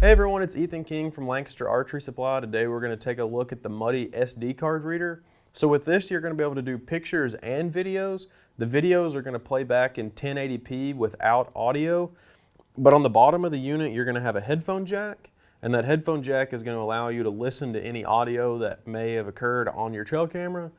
Hey everyone, it's Ethan King from Lancaster Archery Supply. Today we're going to take a look at the Muddy SD card reader. So with this, you're going to be able to do pictures and videos. The videos are going to play back in 1080p without audio, but on the bottom of the unit, you're going to have a headphone jack, and that headphone jack is going to allow you to listen to any audio that may have occurred on your trail camera.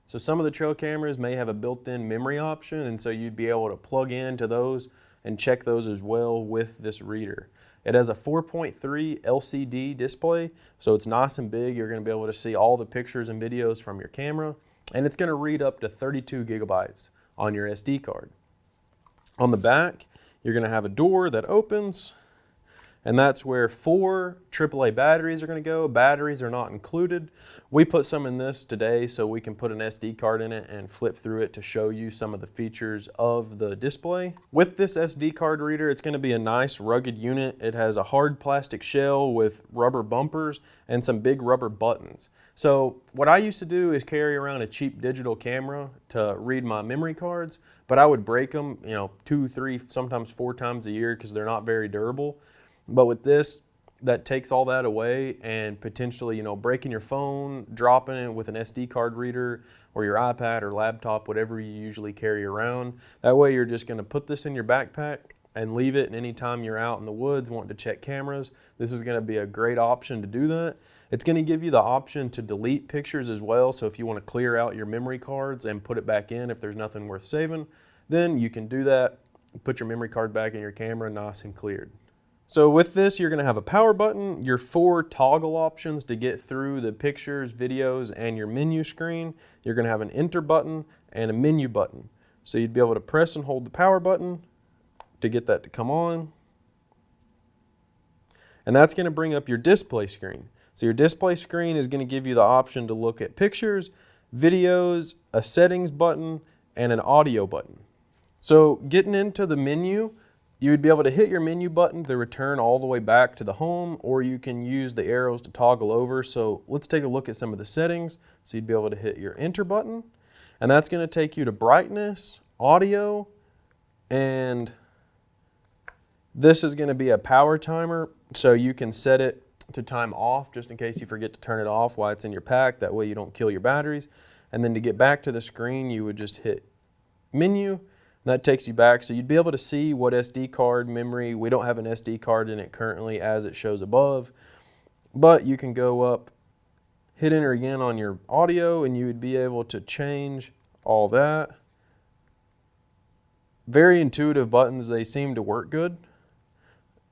So some of the trail cameras may have a built-in memory option, and so you'd be able to plug into those and check those as well with this reader. It has a 4.3 LCD display, so it's nice and big. You're going to be able to see all the pictures and videos from your camera, and it's going to read up to 32 gigabytes on your SD card. On the back, you're going to have a door that opens, and that's where 4 AAA batteries are going to go. Batteries are not included. We put some in this today so we can put an SD card in it and flip through it to show you some of the features of the display. With this SD card reader, it's going to be a nice rugged unit. It has a hard plastic shell with rubber bumpers and some big rubber buttons. So what I used to do is carry around a cheap digital camera to read my memory cards, but I would break them, 2, 3, sometimes 4 times a year because they're not very durable. But with this, that takes all that away, and potentially, breaking your phone, dropping it with an SD card reader or your iPad or laptop, whatever you usually carry around. That way you're just going to put this in your backpack and leave it, and anytime you're out in the woods wanting to check cameras, this is going to be a great option to do that. It's going to give you the option to delete pictures as well, so if you want to clear out your memory cards and put it back in if there's nothing worth saving, then you can do that, put your memory card back in your camera nice and cleared. So with this, you're going to have a power button, your 4 toggle options to get through the pictures, videos, and your menu screen. You're going to have an enter button and a menu button. So you'd be able to press and hold the power button to get that to come on. And that's going to bring up your display screen. So your display screen is going to give you the option to look at pictures, videos, a settings button, and an audio button. So getting into the menu, you would be able to hit your menu button to return all the way back to the home, or you can use the arrows to toggle over. So let's take a look at some of the settings. So you'd be able to hit your enter button, and that's going to take you to brightness, audio, and this is going to be a power timer. So you can set it to time off just in case you forget to turn it off while it's in your pack. That way you don't kill your batteries. And then to get back to the screen, you would just hit menu. That takes you back, so you'd be able to see what SD card memory. We don't have an SD card in it currently as it shows above, but you can go up, hit enter again on your audio, and you would be able to change all that. Very intuitive buttons, they seem to work good.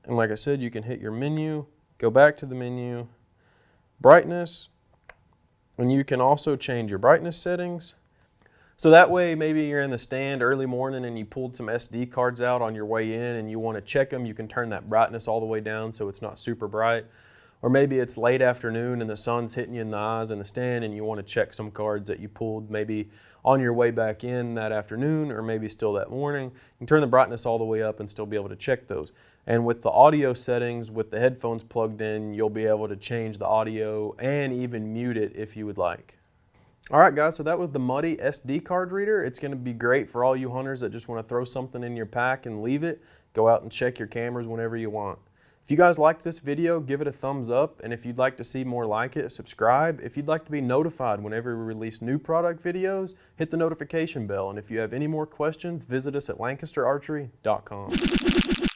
And like I said, you can hit your menu, go back to the menu, brightness, and you can also change your brightness settings. So that way, maybe you're in the stand early morning and you pulled some SD cards out on your way in and you want to check them, you can turn that brightness all the way down so it's not super bright. Or maybe it's late afternoon and the sun's hitting you in the eyes in the stand and you want to check some cards that you pulled maybe on your way back in that afternoon or maybe still that morning. You can turn the brightness all the way up and still be able to check those. And with the audio settings, with the headphones plugged in, you'll be able to change the audio and even mute it if you would like. All right, guys, so that was the Muddy SD card reader. It's going to be great for all you hunters that just want to throw something in your pack and leave it. Go out and check your cameras whenever you want. If you guys liked this video, give it a thumbs up. And if you'd like to see more like it, subscribe. If you'd like to be notified whenever we release new product videos, hit the notification bell. And if you have any more questions, visit us at lancasterarchery.com.